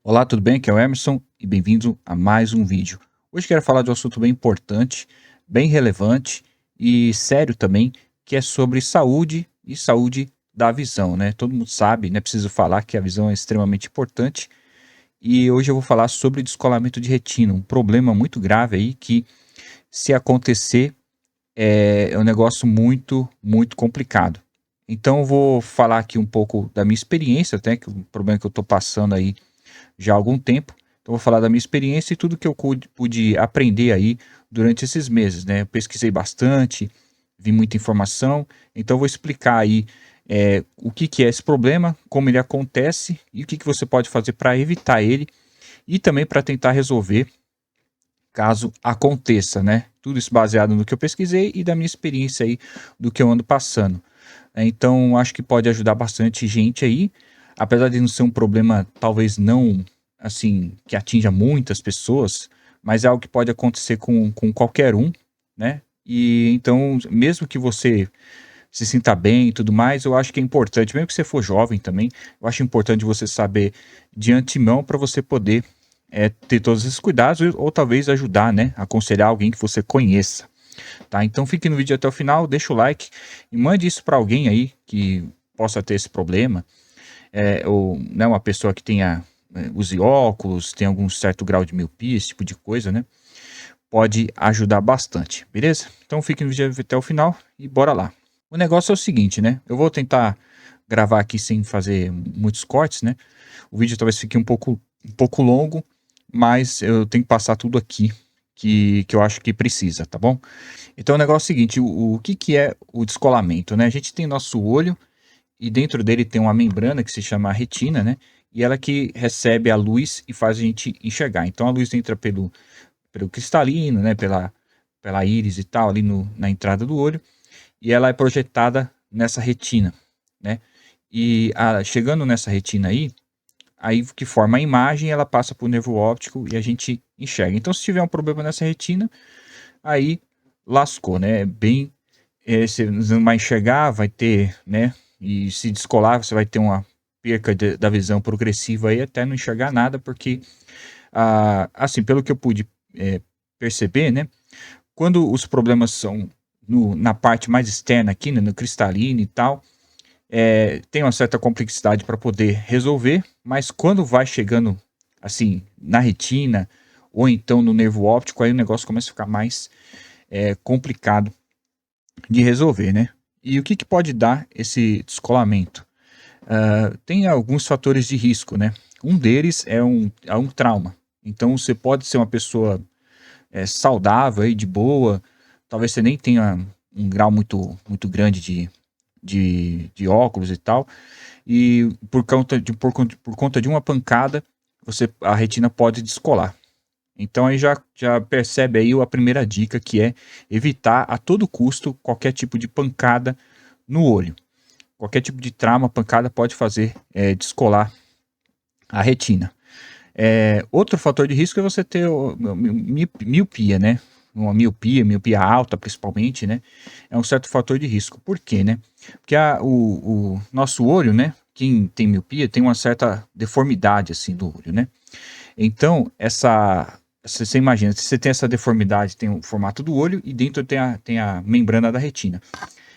Olá, tudo bem? Aqui é o Emerson e bem-vindo a mais um vídeo. Hoje quero falar de um assunto bem importante, bem relevante e sério também, que é sobre saúde e saúde da visão, né? Todo mundo sabe, né? Preciso falar que a visão é extremamente importante e hoje eu vou falar sobre descolamento de retina, um problema muito grave aí que, se acontecer, é um negócio muito complicado. Então eu vou falar aqui um pouco da minha experiência, até que o problema que eu estou passando aí já há algum tempo. Então, vou falar da minha experiência e tudo que eu pude aprender aí durante esses meses, né? Eu pesquisei bastante, vi muita informação, então vou explicar aí o que, que é esse problema, como ele acontece e o que, que você pode fazer para evitar ele e também para tentar resolver caso aconteça, né? Tudo isso baseado no que eu pesquisei e da minha experiência aí, do que eu ando passando. Então, acho que pode ajudar bastante gente aí, apesar de não ser um problema, talvez não, assim, que atinja muitas pessoas, mas é algo que pode acontecer com qualquer um, né? E então, mesmo que você se sinta bem e tudo mais, eu acho que é importante, mesmo que você for jovem também, eu acho importante você saber de antemão para você poder ter todos esses cuidados ou talvez ajudar, né? Aconselhar alguém que você conheça. Tá? Então fique no vídeo até o final, deixa o like e mande isso para alguém aí que possa ter esse problema, ou né, uma pessoa que tenha use óculos, tem algum certo grau de miopia, esse tipo de coisa, né? Pode ajudar bastante, beleza? Então fique no vídeo até o final e bora lá. O negócio é o seguinte, né? Eu vou tentar gravar aqui sem fazer muitos cortes, né? O vídeo talvez fique um pouco longo, mas eu tenho que passar tudo aqui que eu acho que precisa, tá bom? Então o negócio é o seguinte, o que que é o descolamento, né? A gente tem nosso olho e dentro dele tem uma membrana que se chama retina, né? E ela que recebe a luz e faz a gente enxergar. Então a luz entra pelo cristalino, né? Pela íris e tal, ali na entrada do olho, e ela é projetada nessa retina, né? E chegando nessa retina aí que forma a imagem, ela passa para o nervo óptico e a gente enxerga. Então se tiver um problema nessa retina, aí lascou, né? Você não vai enxergar, vai ter, né? E se descolar, você vai ter uma perca da visão progressiva aí até não enxergar nada, porque, assim, pelo que eu pude perceber, né? Quando os problemas são na parte mais externa aqui, né, no cristalino e tal, tem uma certa complexidade para poder resolver, mas quando vai chegando, assim, na retina ou então no nervo óptico, aí o negócio começa a ficar mais complicado de resolver, né? E o que, que pode dar esse descolamento? Tem alguns fatores de risco, né? Um deles é um trauma. Então você pode ser uma pessoa saudável e de boa, talvez você nem tenha um grau muito grande de óculos e tal, e por conta de uma pancada, a retina pode descolar. Então aí já percebe aí a primeira dica, que é evitar a todo custo qualquer tipo de pancada no olho. Qualquer tipo de trauma, pancada pode fazer descolar a retina. Outro fator de risco é você ter miopia, né? Uma miopia alta principalmente, né? É um certo fator de risco. Por quê, né? Porque o nosso olho, né? Quem tem miopia tem uma certa deformidade assim do olho, né? Então, você imagina, se você tem essa deformidade, tem o formato do olho e dentro tem a membrana da retina.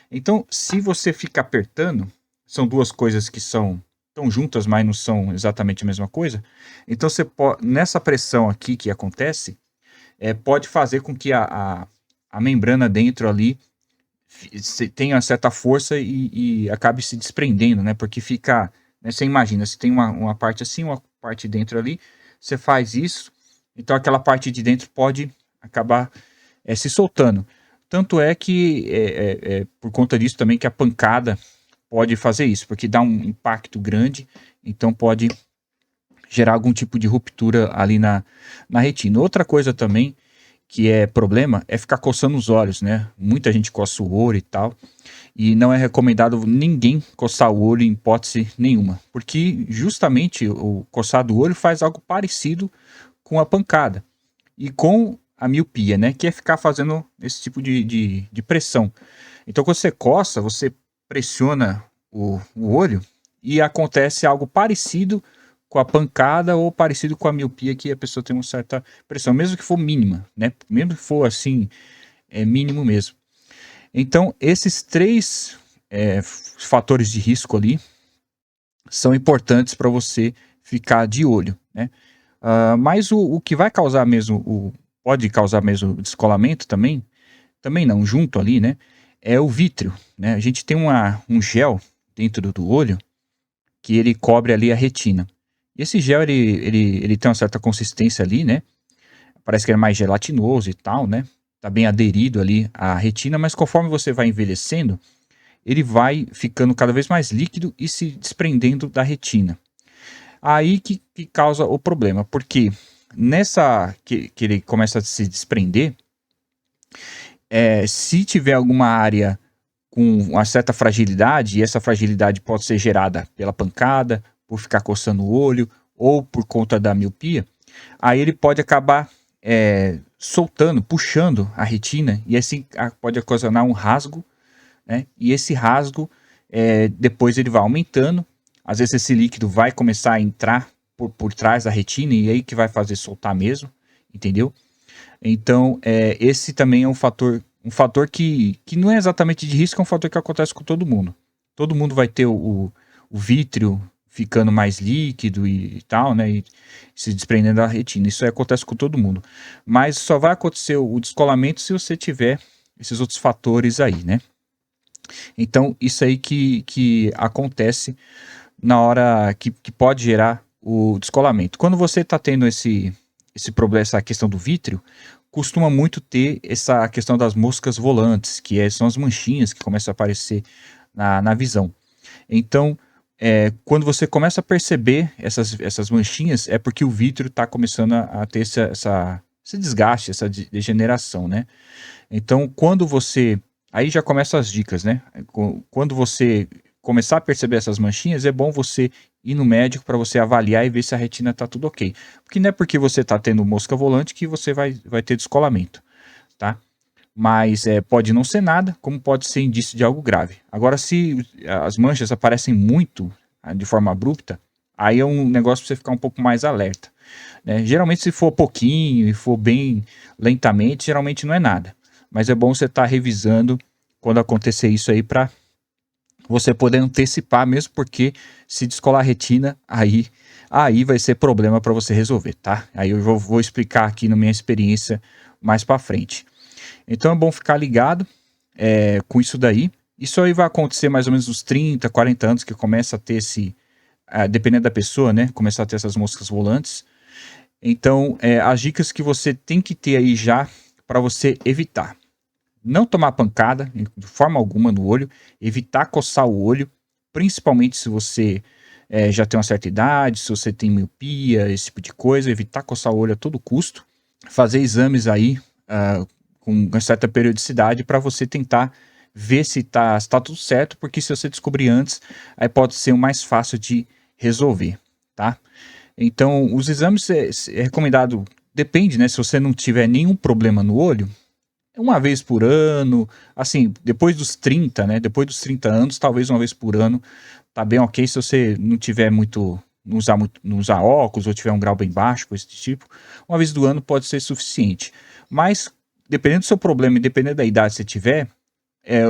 Então, se você fica apertando, são duas coisas que estão juntas, mas não são exatamente a mesma coisa. Então, nessa pressão aqui que acontece, pode fazer com que a membrana dentro ali tenha certa força e acabe se desprendendo, né? Porque fica, né, você imagina, se tem uma parte assim, uma parte dentro ali, você faz isso, então aquela parte de dentro pode acabar se soltando. Tanto é que por conta disso também que a pancada pode fazer isso, porque dá um impacto grande, então pode gerar algum tipo de ruptura ali na retina. Outra coisa também que é problema é ficar coçando os olhos, né? Muita gente coça o olho e tal, e não é recomendado ninguém coçar o olho em hipótese nenhuma, porque justamente o coçar do olho faz algo parecido com a pancada e com a miopia, né? Que é ficar fazendo esse tipo de pressão. Então, quando você coça, você pressiona o olho e acontece algo parecido com a pancada ou parecido com a miopia, que a pessoa tem uma certa pressão, mesmo que for mínima, né? Mesmo que for assim, mínimo mesmo. Então, esses três fatores de risco ali são importantes para você ficar de olho, né? Mas o que vai causar mesmo, pode causar mesmo descolamento também não, junto ali, né? É o vítreo, né? A gente tem um gel dentro do olho que ele cobre ali a retina. E esse gel, ele tem uma certa consistência ali, né? Parece que é mais gelatinoso e tal, né? Tá bem aderido ali à retina, mas conforme você vai envelhecendo, ele vai ficando cada vez mais líquido e se desprendendo da retina. Aí que causa o problema, porque nessa que ele começa a se desprender, se tiver alguma área com uma certa fragilidade, e essa fragilidade pode ser gerada pela pancada, por ficar coçando o olho, ou por conta da miopia, aí ele pode acabar soltando, puxando a retina, e assim pode ocasionar um rasgo, né? E esse rasgo, depois ele vai aumentando, às vezes esse líquido vai começar a entrar por trás da retina, e aí que vai fazer soltar mesmo, entendeu? Então, esse também é um fator que não é exatamente de risco, é um fator que acontece com todo mundo. Todo mundo vai ter o vítreo ficando mais líquido e tal, né? E se desprendendo da retina. Isso acontece com todo mundo. Mas só vai acontecer o descolamento se você tiver esses outros fatores aí, né? Então, isso aí que acontece na hora que pode gerar o descolamento. Quando você está tendo esse problema, essa questão do vítreo, costuma muito ter essa questão das moscas volantes, que são as manchinhas que começam a aparecer na visão. Então, quando você começa a perceber essas manchinhas, é porque o vítreo está começando a ter esse desgaste, essa degeneração, né? Então, quando você... Aí já começam as dicas, né? Quando você começar a perceber essas manchinhas, é bom você ir no médico para você avaliar e ver se a retina está tudo ok. Porque não é porque você está tendo mosca volante que você vai ter descolamento, tá? Mas pode não ser nada, como pode ser indício de algo grave. Agora, se as manchas aparecem muito, de forma abrupta, aí é um negócio para você ficar um pouco mais alerta, né? Geralmente, se for pouquinho e for bem lentamente, geralmente não é nada. Mas é bom você estar revisando quando acontecer isso aí para você poder antecipar, mesmo porque se descolar a retina, aí vai ser problema para você resolver, tá? Aí eu vou explicar aqui na minha experiência mais para frente. Então é bom ficar ligado com isso daí. Isso aí vai acontecer mais ou menos uns 30, 40 anos que começa a ter dependendo da pessoa, né? Começar a ter essas moscas volantes. Então, as dicas que você tem que ter aí já para você evitar. Não tomar pancada de forma alguma no olho, evitar coçar o olho, principalmente se você já tem uma certa idade, se você tem miopia, esse tipo de coisa, evitar coçar o olho a todo custo. Fazer exames aí com uma certa periodicidade para você tentar ver se tá tudo certo, porque se você descobrir antes, aí pode ser o mais fácil de resolver, tá? Então, os exames é recomendado, depende, né? Se você não tiver nenhum problema no olho, uma vez por ano, assim, depois dos 30, né? Depois dos 30 anos, talvez uma vez por ano, tá bem ok se você não tiver não usar óculos ou tiver um grau bem baixo, coisa desse tipo. Uma vez do ano pode ser suficiente. Mas, dependendo do seu problema e dependendo da idade que você tiver,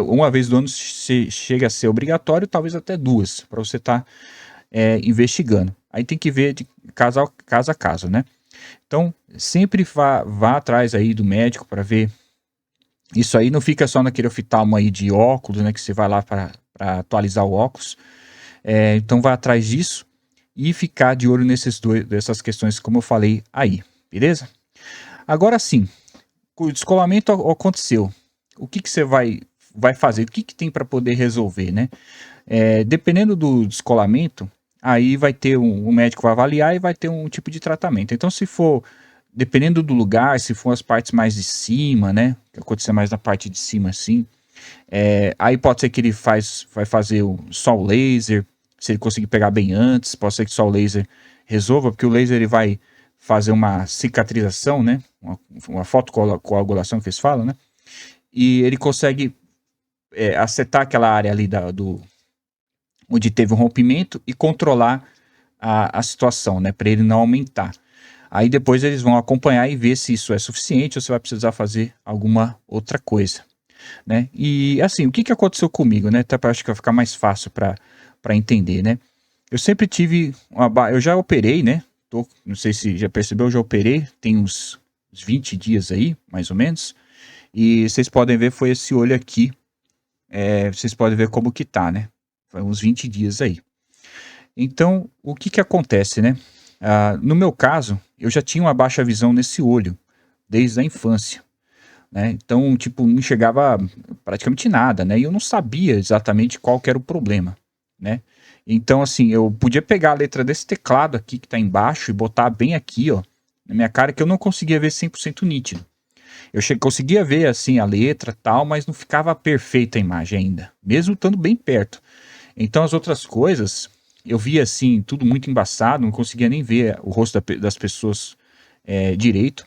uma vez do ano chega a ser obrigatório, talvez até duas, para você estar investigando. Aí tem que ver de caso a caso, né? Então, sempre vá atrás aí do médico para ver. Isso aí não fica só naquele oftalmo aí de óculos, né? Que você vai lá para atualizar o óculos. Então, vá atrás disso e ficar de olho dessas questões, como eu falei aí, beleza? Agora sim, o descolamento aconteceu. O que você vai fazer? O que tem para poder resolver, né? Dependendo do descolamento, aí vai ter um médico vai avaliar e vai ter um tipo de tratamento. Então, se for, dependendo do lugar, se for as partes mais de cima, né? Que acontecer mais na parte de cima, assim, aí pode ser que ele vai fazer só o laser, se ele conseguir pegar bem antes, pode ser que só o laser resolva, porque o laser ele vai fazer uma cicatrização, né? Uma fotocoagulação que eles falam, né? E ele consegue acertar aquela área ali onde teve um rompimento e controlar a situação, né, para ele não aumentar. Aí depois eles vão acompanhar e ver se isso é suficiente ou se vai precisar fazer alguma outra coisa, né. E assim, o que que aconteceu comigo, né, até pra acho que vai ficar mais fácil para entender, né. Eu sempre tive eu já operei, né, não sei se já percebeu, eu já operei, tem uns 20 dias aí, mais ou menos, e vocês podem ver foi esse olho aqui, vocês podem ver como que tá, né, foi uns 20 dias aí. Então, o que que acontece, né, no meu caso, eu já tinha uma baixa visão nesse olho, desde a infância, né, então, tipo, não enxergava praticamente nada, né, e eu não sabia exatamente qual que era o problema, né. Então, assim, eu podia pegar a letra desse teclado aqui que tá embaixo e botar bem aqui, ó, na minha cara, que eu não conseguia ver 100% nítido. Eu conseguia ver, assim, a letra, tal, mas não ficava perfeita a imagem ainda, mesmo estando bem perto. Então as outras coisas, eu via, assim, tudo muito embaçado, não conseguia nem ver o rosto das pessoas, direito.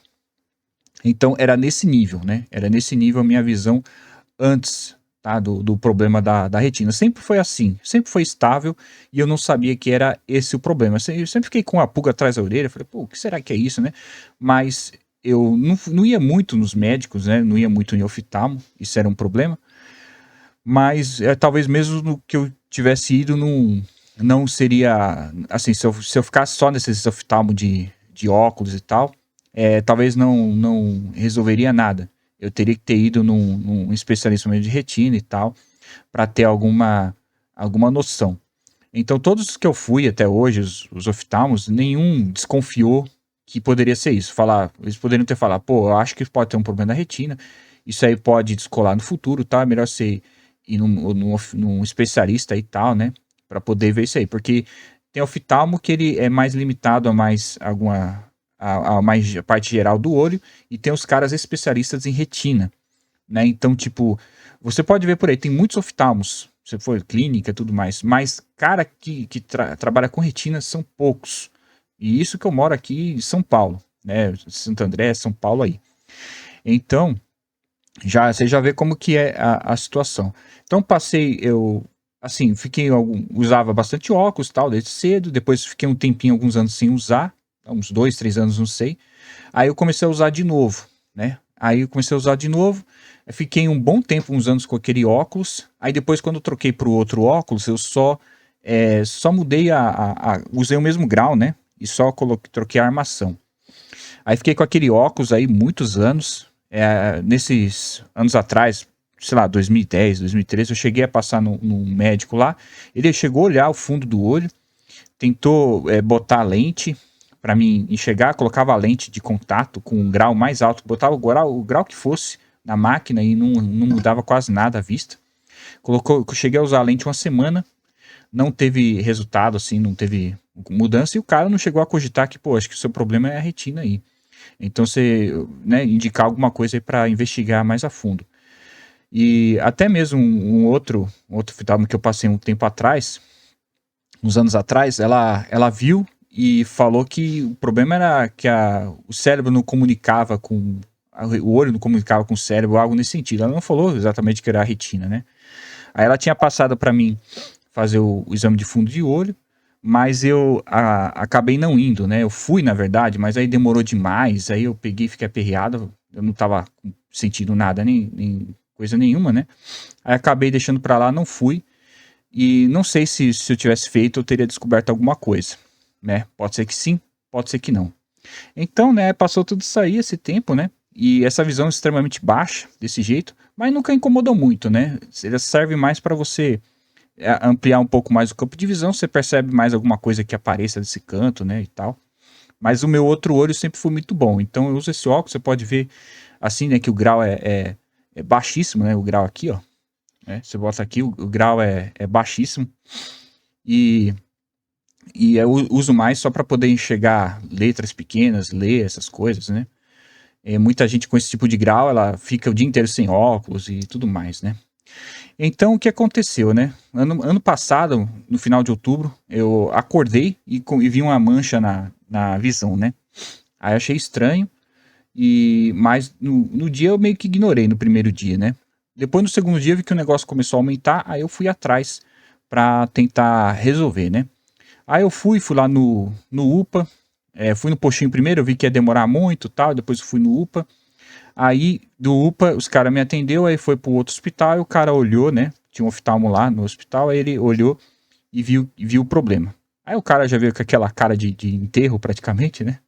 Então era nesse nível, né, era nesse nível a minha visão antes, tá, do problema da retina. Sempre foi assim, sempre foi estável e eu não sabia que era esse o problema. Eu sempre fiquei com a pulga atrás da orelha, falei: "Pô, o que será que é isso, né?". Mas eu não ia muito nos médicos, né, não ia muito em oftalmo, isso era um problema, mas, talvez mesmo no que eu tivesse ido não seria assim, se eu ficasse só nesses oftalmo de óculos e tal, talvez não resolveria nada. Eu teria que ter ido num especialista mesmo de retina e tal, para ter alguma noção. Então todos os que eu fui até hoje, os oftalmos, nenhum desconfiou que poderia ser isso. Eles poderiam ter falado: "Pô, eu acho que pode ter um problema na retina, isso aí pode descolar no futuro, tá, é melhor você ir num especialista e tal, né, pra poder ver isso aí". Porque tem oftalmo que ele é mais limitado a mais alguma a mais a parte geral do olho, e tem os caras especialistas em retina, né. Então, tipo, você pode ver por aí, tem muitos oftalmos, se for clínica e tudo mais, mas cara que trabalha com retina são poucos. E isso que eu moro aqui em São Paulo, né, Santo André, São Paulo aí. Então, você já vê como que é a situação. Então eu, assim, usava bastante óculos, tal, desde cedo, depois fiquei um tempinho, alguns anos sem usar, uns 2, 3 anos, não sei. Aí eu comecei a usar de novo, né. Aí eu comecei a usar de novo, fiquei um bom tempo, uns anos com aquele óculos, aí depois quando eu troquei para o outro óculos, eu só mudei usei o mesmo grau, né, e só troquei a armação. Aí fiquei com aquele óculos aí muitos anos, nesses anos atrás, sei lá, 2010, 2013, eu cheguei a passar num médico lá, ele chegou a olhar o fundo do olho, tentou, botar a lente para mim enxergar, colocava a lente de contato com um grau mais alto, botava o grau que fosse na máquina e não mudava quase nada a vista. Eu cheguei a usar a lente uma semana, não teve resultado, assim, não teve mudança, e o cara não chegou a cogitar que: "Pô, acho que o seu problema é a retina aí". Então você, né, indicar alguma coisa aí pra investigar mais a fundo. E até mesmo um outro oftalmo que eu passei um tempo atrás, uns anos atrás, ela viu e falou que o problema era que o cérebro não comunicava com o olho não comunicava com o cérebro, algo nesse sentido. Ela não falou exatamente que era a retina, né. Aí ela tinha passado para mim fazer o exame de fundo de olho, mas eu acabei não indo, né. Eu fui, na verdade, mas aí demorou demais, aí eu peguei e fiquei aperreado, eu não estava sentindo nada, nem coisa nenhuma, né. Aí acabei deixando pra lá, não fui, e não sei se eu tivesse feito, eu teria descoberto alguma coisa, né. Pode ser que sim, pode ser que não. Então, né, passou tudo isso aí, esse tempo, né, e essa visão extremamente baixa, desse jeito, mas nunca incomodou muito, né. Ela serve mais para você, ampliar um pouco mais o campo de visão, você percebe mais alguma coisa que apareça desse canto, né, e tal. Mas o meu outro olho sempre foi muito bom, então eu uso esse óculos, você pode ver, assim, né, que o grau é baixíssimo, né, o grau aqui, ó, né, você bota aqui, o grau é baixíssimo, e eu uso mais só para poder enxergar letras pequenas, ler essas coisas, né. Muita gente com esse tipo de grau, ela fica o dia inteiro sem óculos e tudo mais, né. Então o que aconteceu, né, ano passado, no final de outubro, eu acordei e vi uma mancha na visão, né. Aí eu achei estranho, mas no dia eu meio que ignorei no primeiro dia, né. Depois no segundo dia eu vi que o negócio começou a aumentar, aí eu fui atrás pra tentar resolver, né. Aí eu fui lá no UPA, fui no postinho primeiro, eu vi que ia demorar muito, tal, depois eu fui no UPA. Aí, do UPA, os caras me atendeu, aí foi pro outro hospital, e o cara olhou, né? Tinha um oftalmo lá no hospital, aí ele olhou e viu o problema. Aí o cara já veio com aquela cara de enterro, praticamente, né?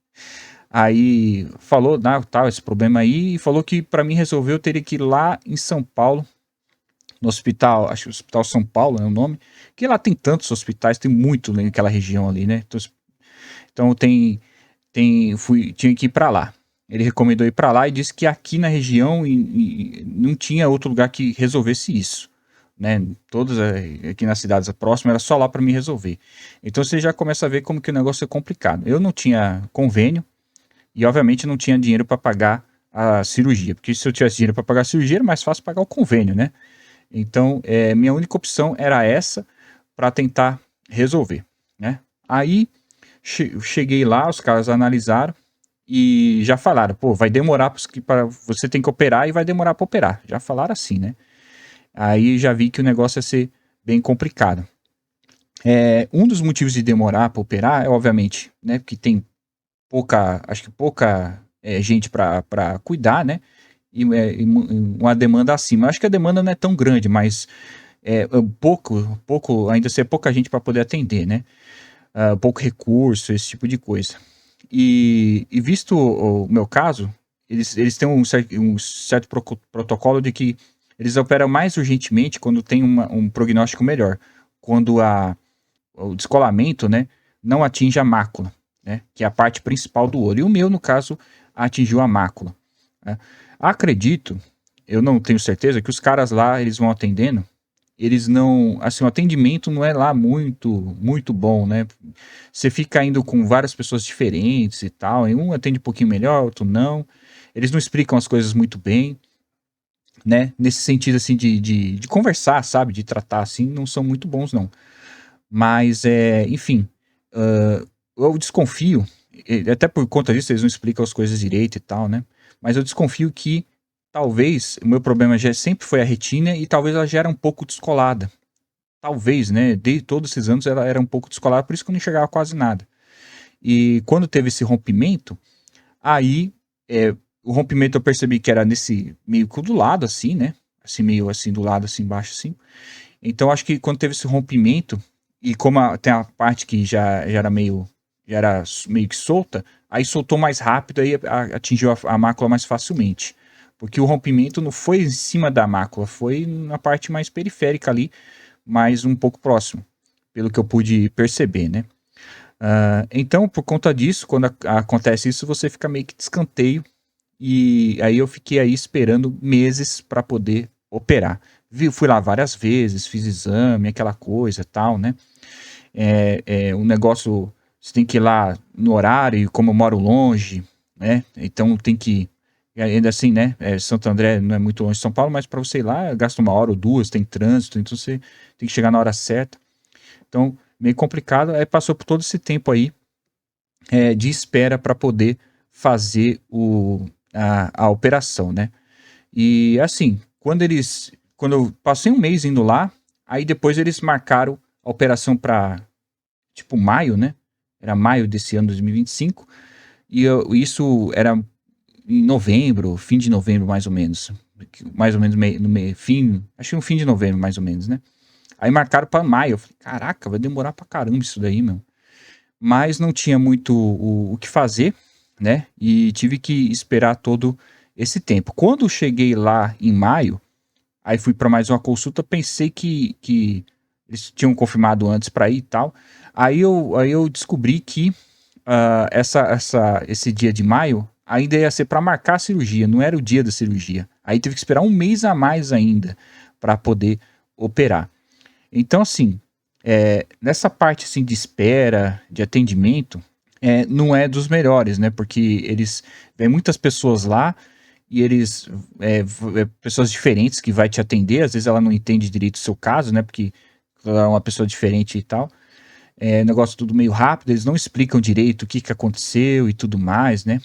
Aí falou, tal, esse problema aí, e falou que pra mim resolver eu teria que ir lá em São Paulo, no hospital, acho que o Hospital São Paulo é o nome, que lá tem tantos hospitais, tem muito naquela região ali, né? Então tinha que ir pra lá. Ele recomendou ir pra lá e disse que aqui na região não tinha outro lugar que resolvesse isso, né? Todas aqui nas cidades próximas era só lá para me resolver. Então você já começa a ver como que o negócio é complicado. Eu não tinha convênio e obviamente não tinha dinheiro para pagar a cirurgia, porque se eu tivesse dinheiro para pagar a cirurgia era mais fácil pagar o convênio, né? Então minha única opção era essa para tentar resolver, né? Aí cheguei lá, os caras analisaram e já falaram, pô, vai demorar para você tem que operar e vai demorar para operar. Já falaram assim, né? Aí já vi que o negócio ia ser bem complicado. Um dos motivos de demorar para operar é, obviamente, né, porque tem acho que pouca gente para cuidar, né? E uma demanda acima. Acho que a demanda não é tão grande, mas ainda assim é pouca gente para poder atender, né? Pouco recurso, esse tipo de coisa. E visto o meu caso, eles têm um certo protocolo de que eles operam mais urgentemente quando tem um prognóstico melhor. Quando o descolamento, né, não atinge a mácula, né, que é a parte principal do olho. E o meu, no caso, atingiu a mácula, né. Acredito, eu não tenho certeza, que os caras lá, eles vão atendendo, eles não, assim, o atendimento não é lá muito bom, né? Você fica indo com várias pessoas diferentes e tal, e um atende um pouquinho melhor, outro não. Eles não explicam as coisas muito bem, né? Nesse sentido, assim, de conversar, sabe? De tratar, assim, não são muito bons, não. Mas, enfim, eu desconfio, até por conta disso, eles não explicam as coisas direito e tal, né? Mas eu desconfio que talvez o meu problema já sempre foi a retina e talvez ela já era um pouco descolada. Talvez, né? De todos esses anos ela era um pouco descolada, por isso que eu não enxergava quase nada. E quando teve esse rompimento, aí o rompimento eu percebi que era nesse meio que do lado, assim, né? Assim, meio assim, do lado, assim, embaixo, assim. Então acho que quando teve esse rompimento, e como tem a parte que já era meio que solta, aí soltou mais rápido, aí atingiu a mácula mais facilmente. Porque o rompimento não foi em cima da mácula, foi na parte mais periférica ali, mas um pouco próximo, pelo que eu pude perceber, né? Então, por conta disso, quando acontece isso, você fica meio que de escanteio. E aí eu fiquei aí esperando meses para poder operar. Fui lá várias vezes, fiz exame, aquela coisa tal, né? Um negócio, você tem que ir lá no horário, e como eu moro longe, né? Então tem que, ainda assim, né? Santo André não é muito longe de São Paulo, mas para você ir lá, gasta 1 hora ou 2, tem trânsito, então você tem que chegar na hora certa. Então, meio complicado. Aí passou por todo esse tempo aí de espera para poder fazer a operação, né? E assim, quando eu passei um mês indo lá, aí depois eles marcaram a operação para tipo maio, né? Era maio desse ano 2025, e isso era em novembro, fim de novembro mais ou menos. Mais ou menos fim, acho que no fim de novembro mais ou menos, né? Aí marcaram para maio. Eu falei, caraca, vai demorar pra caramba isso daí, meu. Mas não tinha muito o que fazer, né? E tive que esperar todo esse tempo. Quando cheguei lá em maio, aí fui para mais uma consulta, pensei que eles tinham confirmado antes para ir e tal. Aí eu descobri que esse dia de maio ainda ia ser para marcar a cirurgia, não era o dia da cirurgia. Aí teve que esperar um mês a mais ainda para poder operar. Então, assim, nessa parte assim, de espera, de atendimento, não é dos melhores, né? Porque vem muitas pessoas lá e pessoas diferentes que vai te atender, às vezes ela não entende direito o seu caso, né? Porque ela é uma pessoa diferente e tal. Negócio tudo meio rápido, eles não explicam direito o que aconteceu e tudo mais, né?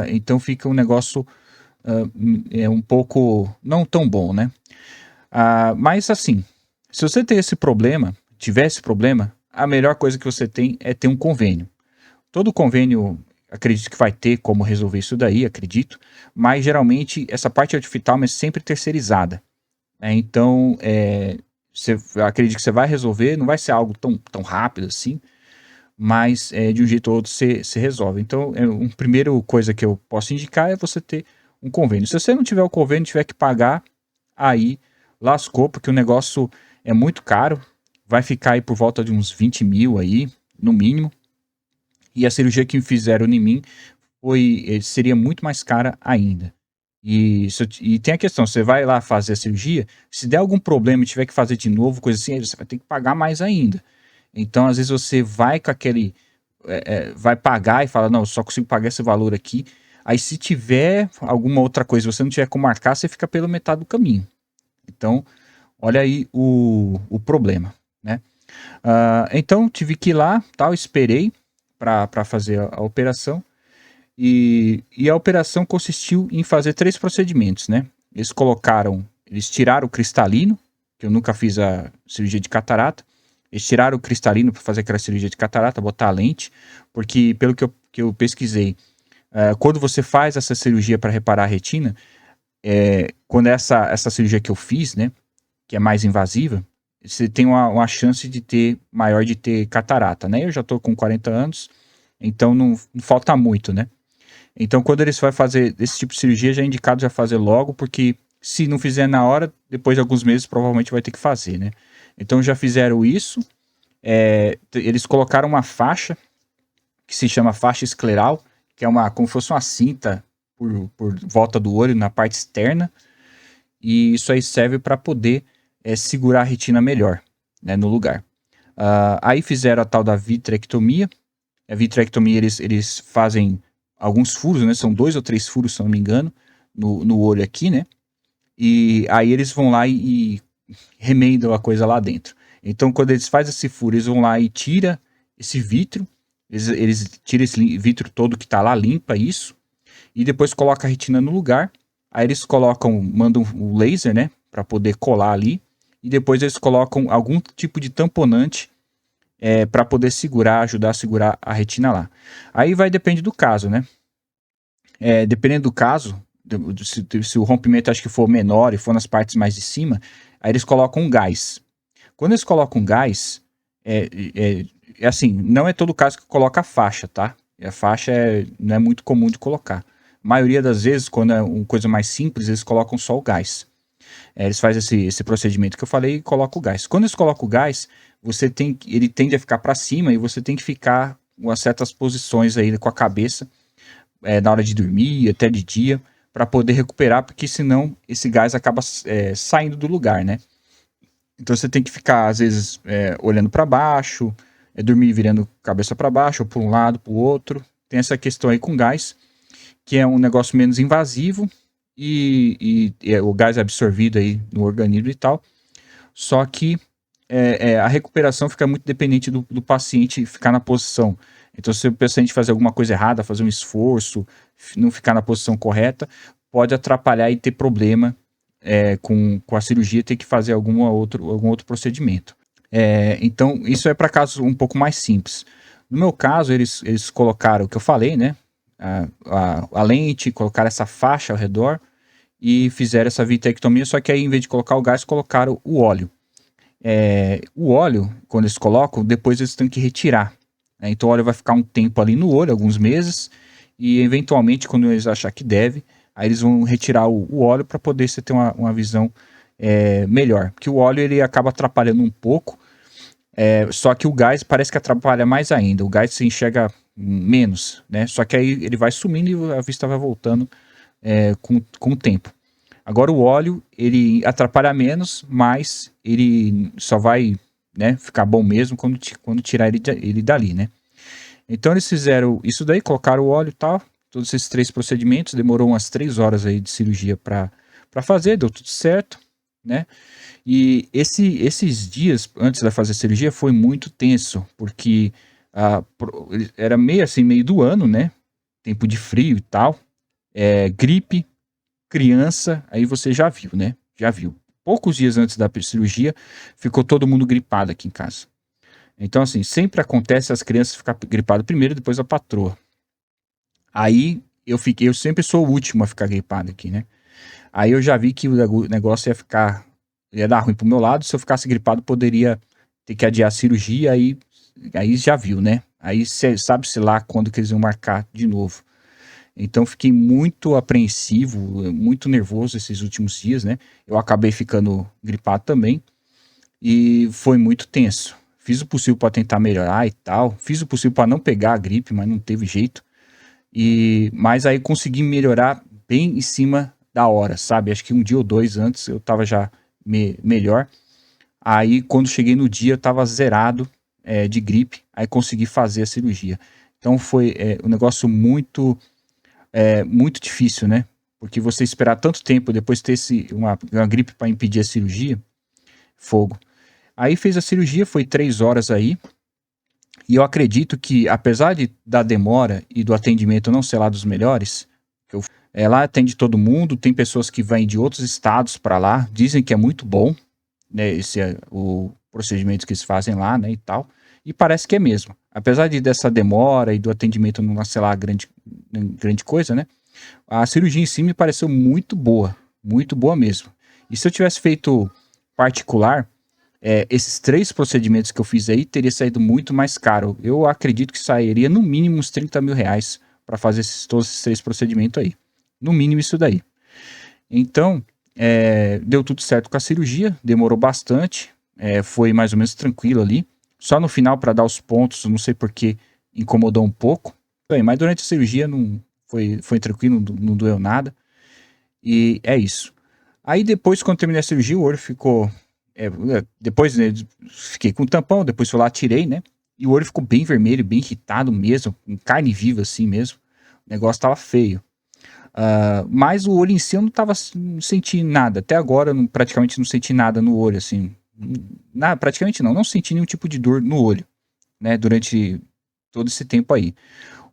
Então fica um negócio um pouco não tão bom, né? Mas assim, se você tiver esse problema, a melhor coisa que você tem é ter um convênio. Todo convênio, acredito que vai ter como resolver isso daí, acredito, mas geralmente essa parte de oftalmo é sempre terceirizada, né? Então, acredito que você vai resolver, não vai ser algo tão rápido assim, mas de um jeito ou outro você resolve. Então, uma primeira coisa que eu posso indicar é você ter um convênio. Se você não tiver o convênio, tiver que pagar, aí lascou, porque o negócio é muito caro, vai ficar aí por volta de uns 20 mil aí, no mínimo, e a cirurgia que fizeram em mim seria muito mais cara ainda. E tem a questão, você vai lá fazer a cirurgia, se der algum problema e tiver que fazer de novo, coisa assim, aí você vai ter que pagar mais ainda. Então, às vezes você vai com aquele, vai pagar e fala, não, eu só consigo pagar esse valor aqui. Aí se tiver alguma outra coisa, você não tiver como marcar, você fica pela metade do caminho. Então, olha aí o problema, né? Então, tive que ir lá, tal, esperei para fazer a operação. E a operação consistiu em fazer 3 procedimentos, né? Eles tiraram o cristalino, que eu nunca fiz a cirurgia de catarata. Eles tiraram o cristalino para fazer aquela cirurgia de catarata, botar a lente, porque pelo que eu pesquisei, quando você faz essa cirurgia para reparar a retina, quando essa cirurgia que eu fiz, né, que é mais invasiva, você tem uma chance maior de ter catarata, né? Eu já tô com 40 anos, então não falta muito, né? Então, quando eles vão fazer esse tipo de cirurgia, já é indicado já fazer logo, porque se não fizer na hora, depois de alguns meses, provavelmente vai ter que fazer, né? Então, já fizeram isso. Eles colocaram uma faixa, que se chama faixa escleral, que é como se fosse uma cinta por volta do olho, na parte externa. E isso aí serve para poder segurar a retina melhor, né, no lugar. Aí fizeram a tal da vitrectomia. A vitrectomia, eles fazem alguns furos, né? São 2 ou 3 furos, se não me engano, no olho aqui, né? E aí eles vão lá e remendam a coisa lá dentro. Então, quando eles fazem esse furo, eles vão lá e tiram esse vítreo, eles tiram esse vítreo todo que tá lá, limpa isso, e depois coloca a retina no lugar. Aí eles mandam o laser, né? Para poder colar ali, e depois eles colocam algum tipo de tamponante para poder ajudar a segurar a retina lá. Aí depende do caso, né? Dependendo do caso, se o rompimento acho que for menor e for nas partes mais de cima, aí eles colocam um gás. Quando eles colocam gás, assim, não é todo caso que coloca a faixa, tá? A faixa não é muito comum de colocar. A maioria das vezes, quando é uma coisa mais simples, eles colocam só o gás. Eles fazem esse procedimento que eu falei e colocam o gás. Quando eles colocam o gás, ele tende a ficar para cima e você tem que ficar em certas posições aí com a cabeça, na hora de dormir, até de dia, para poder recuperar, porque senão esse gás acaba saindo do lugar, né? Então você tem que ficar, às vezes, olhando para baixo, dormir virando cabeça para baixo, ou para um lado, para o outro. Tem essa questão aí com gás, que é um negócio menos invasivo, e o gás é absorvido aí no organismo e tal. Só que a recuperação fica muito dependente do paciente ficar na posição. Então, se o paciente fazer alguma coisa errada, fazer um esforço, não ficar na posição correta, pode atrapalhar e ter problema com a cirurgia, ter que fazer algum outro procedimento. Então, isso é para casos um pouco mais simples. No meu caso, eles colocaram o que eu falei, né? A lente, colocaram essa faixa ao redor e fizeram essa vitrectomia, só que aí, em vez de colocar o gás, colocaram o óleo. O óleo, quando eles colocam, depois eles têm que retirar, né? Então o óleo vai ficar um tempo ali no olho, alguns meses, e eventualmente, quando eles achar que deve, aí eles vão retirar o óleo para poder você ter uma visão melhor. Porque o óleo ele acaba atrapalhando um pouco, só que o gás parece que atrapalha mais ainda. O gás se enxerga menos, né? Só que aí ele vai sumindo e a vista vai voltando com o tempo. Agora o óleo, ele atrapalha menos, mas ele só vai, né, ficar bom mesmo quando tirar ele dali, né? Então eles fizeram isso daí, colocaram o óleo e tal, todos esses 3 procedimentos, demorou umas 3 horas aí de cirurgia para fazer, deu tudo certo, né? E esses dias antes de fazer a cirurgia foi muito tenso, porque era meio do ano, né? Tempo de frio e tal, gripe, criança, aí você já viu, né? Já viu. Poucos dias antes da cirurgia, ficou todo mundo gripado aqui em casa. Então, assim, sempre acontece as crianças ficar gripadas primeiro, depois a patroa. Aí eu sempre sou o último a ficar gripado aqui, né? Aí eu já vi que o negócio ia dar ruim pro meu lado. Se eu ficasse gripado, poderia ter que adiar a cirurgia. Aí já viu, né? Aí sabe-se lá quando que eles iam marcar de novo. Então fiquei muito apreensivo, muito nervoso esses últimos dias, né? Eu acabei ficando gripado também e foi muito tenso. Fiz o possível para tentar melhorar e tal. Fiz o possível para não pegar a gripe, mas não teve jeito. Mas aí consegui melhorar bem em cima da hora, sabe? Acho que um dia ou dois antes eu tava já melhor. Aí quando cheguei no dia eu tava zerado de gripe, aí consegui fazer a cirurgia. Então foi um negócio muito difícil, né? Porque você esperar tanto tempo depois ter uma gripe para impedir a cirurgia, fogo. Aí fez a cirurgia, foi 3 horas aí. E eu acredito que, apesar da demora e do atendimento não ser lá dos melhores, lá atende todo mundo, tem pessoas que vêm de outros estados para lá, dizem que é muito bom, né, esse é o procedimento que eles fazem lá, né, e tal, e parece que é mesmo. Apesar dessa demora e do atendimento não ser lá grande coisa, né, a cirurgia em si me pareceu muito boa mesmo. E se eu tivesse feito particular, esses 3 procedimentos que eu fiz aí teria saído muito mais caro. Eu acredito que sairia no mínimo uns 30 mil reais para fazer todos esses 3 procedimentos aí. No mínimo isso daí. Então, deu tudo certo com a cirurgia, demorou bastante, foi mais ou menos tranquilo ali. Só no final, para dar os pontos, não sei porque, incomodou um pouco. Mas durante a cirurgia não foi tranquilo, não doeu nada. E é isso. Aí depois, quando terminei a cirurgia, o olho ficou. Depois, né, fiquei com tampão, depois fui lá, tirei, né? E o olho ficou bem vermelho, bem irritado mesmo, com carne viva assim mesmo. O negócio tava feio. Mas o olho em si eu não tava sentindo nada. Até agora, eu praticamente não senti nada no olho, assim. Praticamente não senti nenhum tipo de dor no olho, né? Durante todo esse tempo aí.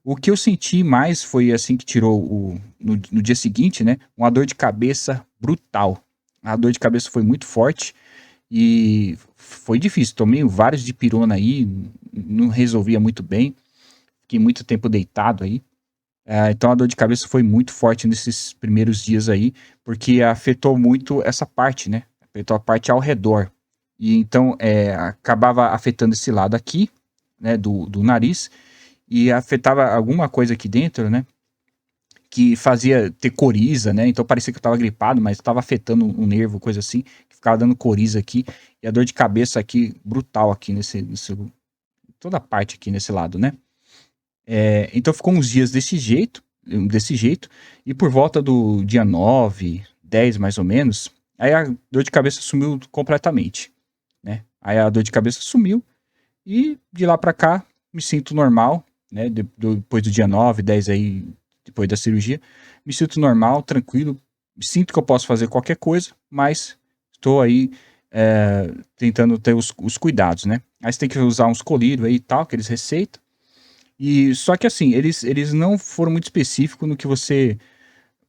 O que eu senti mais foi assim que tirou no dia seguinte, né? Uma dor de cabeça brutal. A dor de cabeça foi muito forte e foi difícil. Tomei vários de pirona aí, não resolvia muito bem. Fiquei muito tempo deitado aí. Então a dor de cabeça foi muito forte nesses primeiros dias aí, porque afetou muito essa parte, né? Afetou a parte ao redor. E então acabava afetando esse lado aqui, né? Do nariz e afetava alguma coisa aqui dentro, né? Que fazia ter coriza, né? Então parecia que eu tava gripado, mas tava afetando um nervo, coisa assim, que ficava dando coriza aqui. E a dor de cabeça aqui, brutal aqui toda a parte aqui nesse lado, né? Então ficou uns dias desse jeito, e por volta do dia 9, 10 mais ou menos, aí a dor de cabeça sumiu completamente, né? Aí a dor de cabeça sumiu, e de lá pra cá, me sinto normal, né? Depois do dia 9, 10 aí, depois da cirurgia, me sinto normal, tranquilo, sinto que eu posso fazer qualquer coisa, mas estou aí tentando ter os cuidados, né? Aí você tem que usar uns colírios aí e tal, que eles receitam, e só que assim, eles não foram muito específicos no que você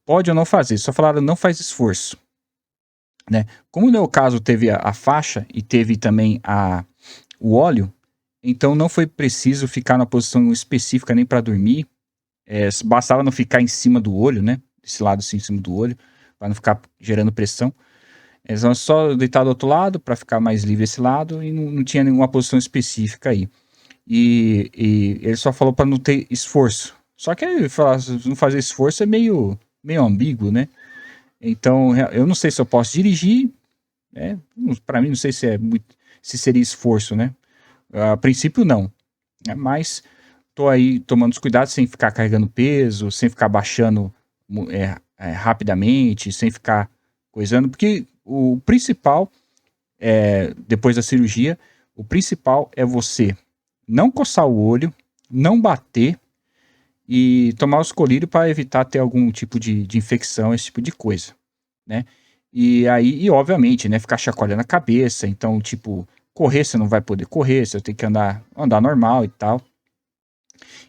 pode ou não fazer, só falaram não faz esforço, né? Como no meu caso teve a faixa e teve também o óleo, então não foi preciso ficar na posição específica nem para dormir, bastava não ficar em cima do olho, né? Esse lado assim em cima do olho, para não ficar gerando pressão. Eles vão só deitar do outro lado para ficar mais livre esse lado e não tinha nenhuma posição específica aí. E ele só falou para não ter esforço. Só que aí falar, não fazer esforço é meio ambíguo, né? Então eu não sei se eu posso dirigir, né? Para mim não sei se seria esforço, né? A princípio não, né? Mas tô aí tomando os cuidados sem ficar carregando peso, sem ficar baixando rapidamente, sem ficar coisando, porque o principal depois da cirurgia, o principal é você não coçar o olho, não bater e tomar os colírios para evitar ter algum tipo de infecção, esse tipo de coisa, né? E obviamente, né, ficar chacoalhando a cabeça, então, tipo, correr você não vai poder correr, você tem que andar normal e tal,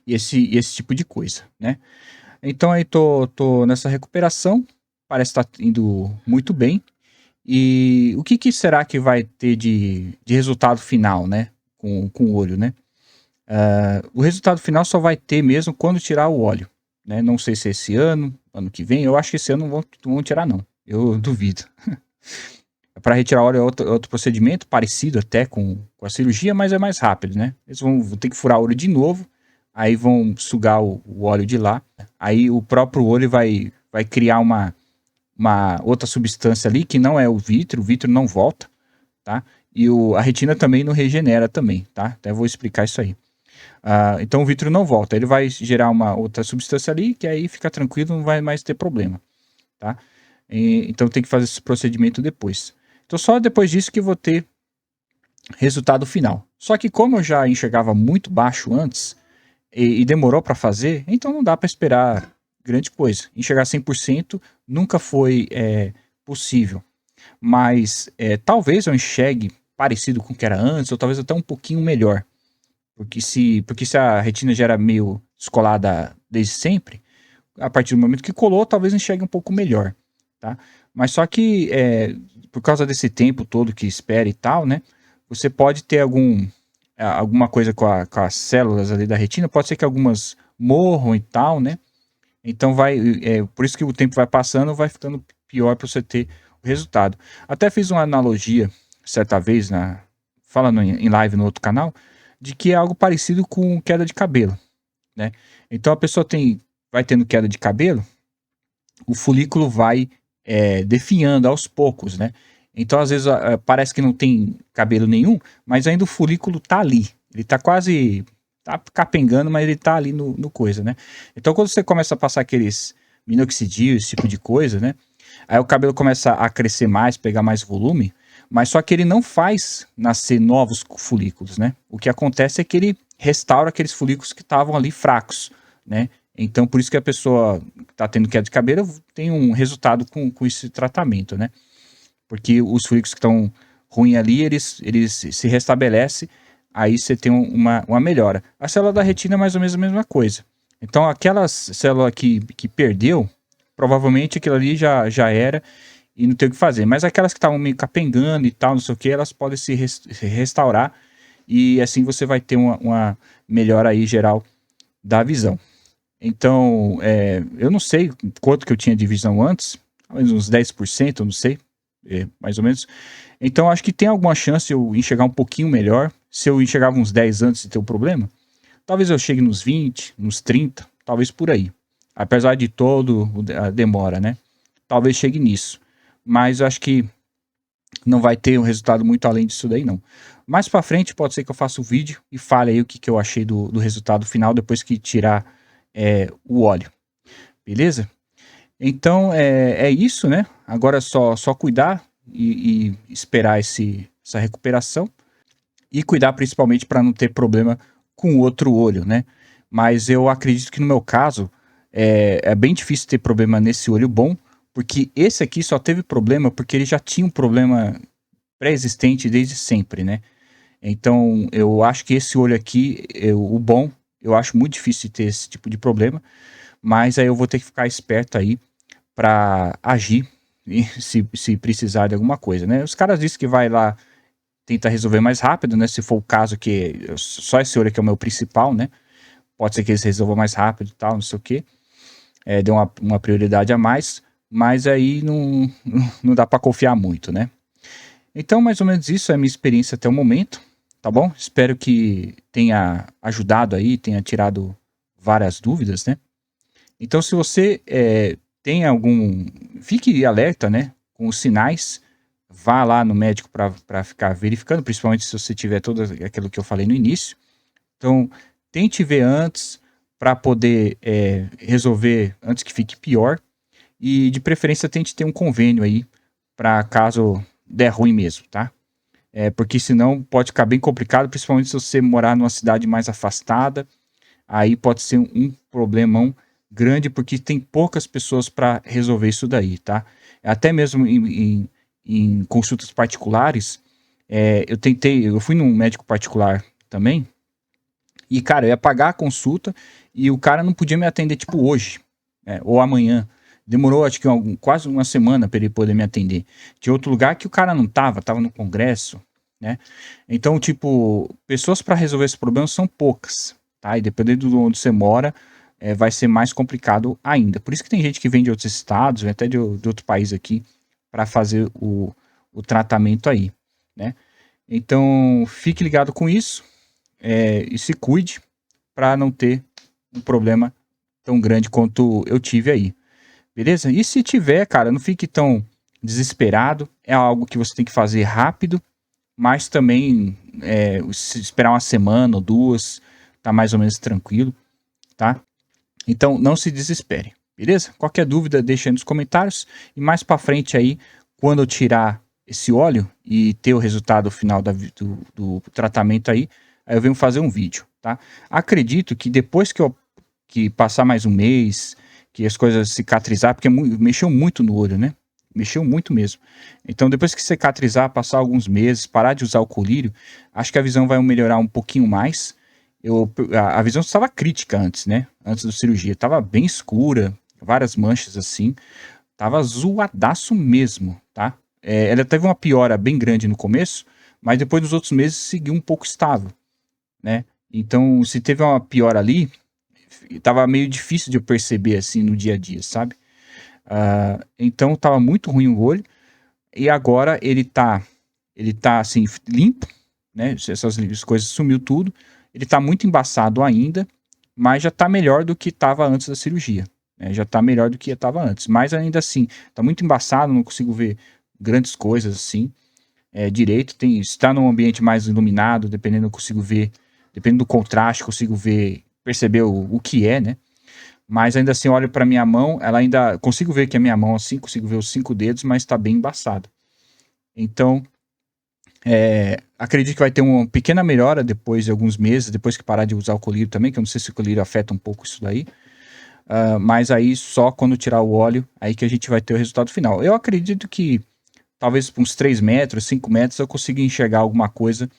e esse tipo de coisa, né? Então aí tô nessa recuperação, parece estar indo muito bem, e o que será que vai ter de resultado final, né? com o olho, né? O resultado final só vai ter mesmo quando tirar o óleo, né? Não sei se é esse ano, ano que vem. Eu acho que esse ano não vão tirar, não. Eu duvido. Para retirar óleo é outro procedimento, parecido até com a cirurgia, mas é mais rápido, né? Eles vão ter que furar o olho de novo, aí vão sugar o óleo de lá, aí o próprio olho vai criar uma outra substância ali, que não é o vítreo não volta, tá? E a retina também não regenera também, tá? Até vou explicar isso aí. Então o vítreo não volta, ele vai gerar uma outra substância ali, que aí fica tranquilo, não vai mais ter problema, tá? Então tem que fazer esse procedimento depois. Então só depois disso que eu vou ter resultado final. Só que como eu já enxergava muito baixo antes e demorou para fazer, então não dá para esperar grande coisa. Enxergar 100% nunca foi possível. Mas talvez eu enxergue parecido com o que era antes, ou talvez até um pouquinho melhor. Porque se a retina já era meio descolada desde sempre, a partir do momento que colou, talvez enxergue um pouco melhor, tá? Mas só que por causa desse tempo todo que espera e tal, né? Você pode ter alguma coisa com as células ali da retina, pode ser que algumas morram e tal, né? Então por isso que o tempo vai passando, vai ficando pior para você ter o resultado. Até fiz uma analogia certa vez, falando em live no outro canal, de que é algo parecido com queda de cabelo, né? Então a pessoa vai tendo queda de cabelo, o folículo vai definhando aos poucos, né? Então, às vezes, parece que não tem cabelo nenhum, mas ainda o folículo tá ali. Ele tá quase. Tá capengando, mas ele tá ali no coisa, né? Então, quando você começa a passar aqueles minoxidil, esse tipo de coisa, né? Aí o cabelo começa a crescer mais, pegar mais volume, mas só que ele não faz nascer novos folículos, né? O que acontece é que ele restaura aqueles folículos que estavam ali fracos, né? Então, por isso que a pessoa que está tendo queda de cabelo tem um resultado com esse tratamento, né? Porque os folículos que estão ruins ali, eles se restabelecem, aí você tem uma melhora. A célula da retina é mais ou menos a mesma coisa. Então, aquela célula que perdeu, provavelmente aquilo ali já era e não tem o que fazer. Mas aquelas que estavam meio capengando e tal, não sei o que, elas podem se restaurar e assim você vai ter uma melhora aí geral da visão. Então, eu não sei quanto que eu tinha de visão antes, uns 10%, eu não sei, mais ou menos. Então, acho que tem alguma chance eu enxergar um pouquinho melhor. Se eu enxergava uns 10 antes de ter um problema, talvez eu chegue nos 20, nos 30, talvez por aí. Apesar de todo a demora, né? Talvez chegue nisso. Mas eu acho que não vai ter um resultado muito além disso daí, não. Mais pra frente, pode ser que eu faça o vídeo e fale aí o que eu achei do resultado final depois que tirar o óleo. Beleza? Então, é isso, né? Agora é só cuidar e esperar essa recuperação. E cuidar principalmente para não ter problema com o outro olho, né? Mas eu acredito que no meu caso, é bem difícil ter problema nesse olho bom, porque esse aqui só teve problema porque ele já tinha um problema pré-existente desde sempre, né? Então, eu acho que esse olho aqui, o bom, eu acho muito difícil de ter esse tipo de problema, mas aí eu vou ter que ficar esperto aí para agir se precisar de alguma coisa, né? Os caras dizem que vai lá tentar resolver mais rápido, né? Se for o caso que só esse olho aqui é o meu principal, né? Pode ser que eles resolvam mais rápido e tal, não sei o quê. Deu uma prioridade a mais, mas aí não dá para confiar muito, né? Então, mais ou menos isso é a minha experiência até o momento, tá bom? Espero que tenha ajudado aí, tenha tirado várias dúvidas, né? Então, se você tem fique alerta, né? Com os sinais, vá lá no médico para ficar verificando, principalmente se você tiver tudo aquilo que eu falei no início. Então, tente ver antes para poder resolver antes que fique pior. E de preferência tente ter um convênio aí para caso der ruim mesmo, tá? Porque senão pode ficar bem complicado, principalmente se você morar numa cidade mais afastada. Aí pode ser um problemão grande, porque tem poucas pessoas para resolver isso daí, tá? Até mesmo em consultas particulares, eu fui num médico particular também, e, cara, eu ia pagar a consulta e o cara não podia me atender, tipo, hoje, ou amanhã. Demorou, acho que quase uma semana para ele poder me atender. Tinha outro lugar que o cara não tava no congresso, né? Então, tipo, pessoas para resolver esse problema são poucas, tá? E dependendo de onde você mora, vai ser mais complicado ainda. Por isso que tem gente que vem de outros estados, vem até de outro país aqui, para fazer o tratamento aí, né? Então, fique ligado com isso, e se cuide para não ter um problema tão grande quanto eu tive aí, beleza? E se tiver, cara, não fique tão desesperado, é algo que você tem que fazer rápido, mas também se esperar uma semana ou duas, tá mais ou menos tranquilo, tá? Então não se desespere, beleza? Qualquer dúvida deixa aí nos comentários e mais para frente aí, quando eu tirar esse óleo e ter o resultado final do tratamento aí eu venho fazer um vídeo, tá? Acredito que depois que passar mais um mês, que as coisas cicatrizar, porque mexeu muito no olho, né? Mexeu muito mesmo. Então, depois que cicatrizar, passar alguns meses, parar de usar o colírio, acho que a visão vai melhorar um pouquinho mais. A visão estava crítica antes, né? Antes da cirurgia. Estava bem escura, várias manchas assim. Tava zoadaço mesmo, tá? Ela teve uma piora bem grande no começo, mas depois dos outros meses seguiu um pouco estável, né? Então, se teve uma piora ali, tava meio difícil de eu perceber assim no dia a dia, sabe? Então tava muito ruim o olho e agora ele tá assim limpo, né? Essas coisas sumiu tudo. Ele tá muito embaçado ainda, mas já tá melhor do que tava antes da cirurgia, né? Já tá melhor do que estava antes, mas ainda assim tá muito embaçado, não consigo ver grandes coisas assim direito. Está num ambiente mais iluminado, dependendo eu consigo ver, dependendo do contraste, consigo ver, perceber o que é, né? Mas ainda assim, olho para minha mão, ela ainda consigo ver que é minha mão assim, consigo ver os 5 dedos, mas está bem embaçado. Então, acredito que vai ter uma pequena melhora depois de alguns meses, depois que parar de usar o colírio também, que eu não sei se o colírio afeta um pouco isso daí. Mas aí só quando tirar o óleo, aí que a gente vai ter o resultado final. Eu acredito que talvez uns 3 metros, 5 metros eu consiga enxergar alguma coisa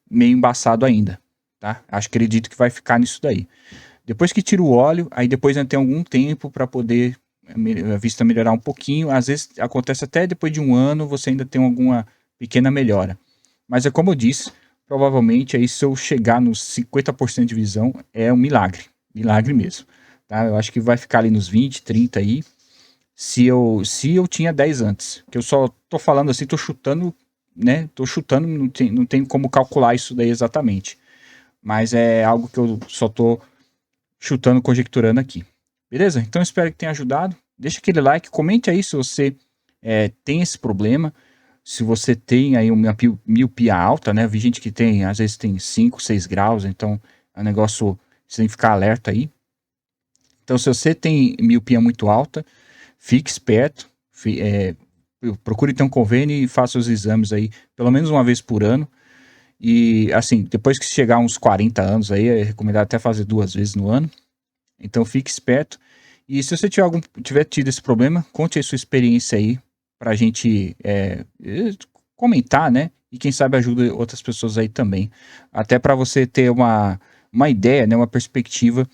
meio embaçado ainda, tá? Acredito que vai ficar nisso daí. Depois que tira o óleo, aí depois ainda tem algum tempo para poder a vista melhorar um pouquinho. Às vezes acontece até depois de um ano, você ainda tem alguma pequena melhora. Mas é como eu disse, provavelmente aí se eu chegar nos 50% de visão, é um milagre. Milagre mesmo. Tá? Eu acho que vai ficar ali nos 20, 30 aí. Se eu tinha 10 antes. Que eu só tô falando assim, tô chutando, né? Tô chutando, não tem como calcular isso daí exatamente. Mas é algo que eu só tô chutando, conjecturando aqui. Beleza? Então espero que tenha ajudado. Deixa aquele like, comente aí se você tem esse problema, se você tem aí uma miopia alta, né? Vi gente que tem, às vezes tem 5, 6 graus, então é um negócio, você tem que ficar alerta aí. Então se você tem miopia muito alta, fique esperto, procure ter um convênio e faça os exames aí, pelo menos uma vez por ano. E assim, depois que chegar uns 40 anos aí, é recomendado até fazer 2 vezes no ano. Então fique esperto. E se você tiver tido esse problema, conte a sua experiência aí pra gente comentar, né? E quem sabe ajuda outras pessoas aí também. Até para você ter uma ideia, né? Uma perspectiva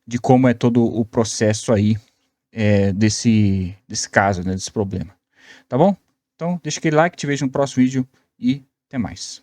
de como é todo o processo aí desse caso, né? Desse problema. Tá bom? Então deixa aquele like, te vejo no próximo vídeo e até mais.